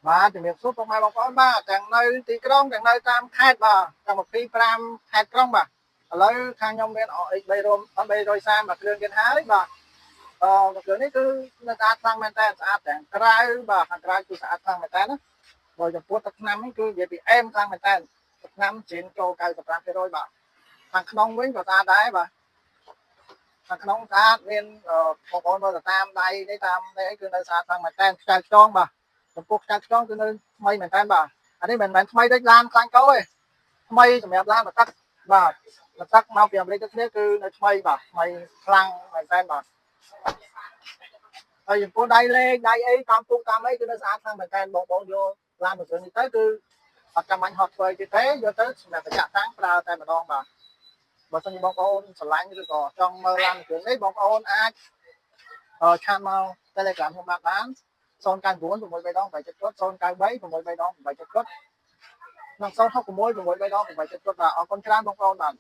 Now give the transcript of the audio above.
បាទជំរាបសួរពុកម៉ែបងប្អូនបាទទាំងនៅទីក្រុងទាំងនៅតាមខេត្តបាទទាំង25ខេត្តក្រុងបាទឥឡូវខាងខ្ញុំមាន RX 330បាទគ្រឿងយន្តហើយបាទគ្រឿងនេះគឺនៅស្អាតខ្លាំងមែនតើស្អាតទាំងក្រៅបាទខាងក្រៅគឺស្អាតខ្លាំងមែនតើណាបើចំពោះទឹកថ្នាំនេះគឺនិយាយពីអែមខ្លាំងមែនតើទឹកថ្នាំជ្រៀនចូល95%បាទខាងក្នុងវិញក៏ស្អាតដែរបាទខាងក្នុងស្អាតមានបងប្អូនមើលទៅតាមដៃនេះតាមនេះគឺនៅស្អាតខ្លាំងមែនតើខ្ចៅខ្ចងបាទចំពោះខ្ចៅខ្ចងគឺនៅថ្មីមែនតើបាទអានេះមិនមែនថ្មីដូចឡានខ្លាញ់កោទេថ្មីសម្រាប់ឡានមកទឹកបាទមកទឹកមកពីអាមេរិកទៅគ្នាគឺនៅថ្មីបាទថ្មីខ្លាំងមែនតើបាទហើយចំពោះដៃលេខដៃអីតាមពុកតាមអីគឺនៅស្អាតខ្លាំងមែនតើបងប្អូនយកឡានមកគ្រឿងនេះទៅគឺអត់ចាំបាញ់ហត់ធ្វើទៀតទេយកទៅសម្រាប់ប្រចាំតាំងប្រើតែម្ដងបាទបើសិនជាបងប្អូនស្រឡាញ់ឬក៏ចង់មើលឡានគ្រឿងនេះបងប្អូនអាចឆាតមក Telegram ខ្ញុំបាន099 6 ដង8 7 093 6 ដង8 7 និង066 6 ដង8 7បាទអរគុណច្រើនបងប្អូនបាទ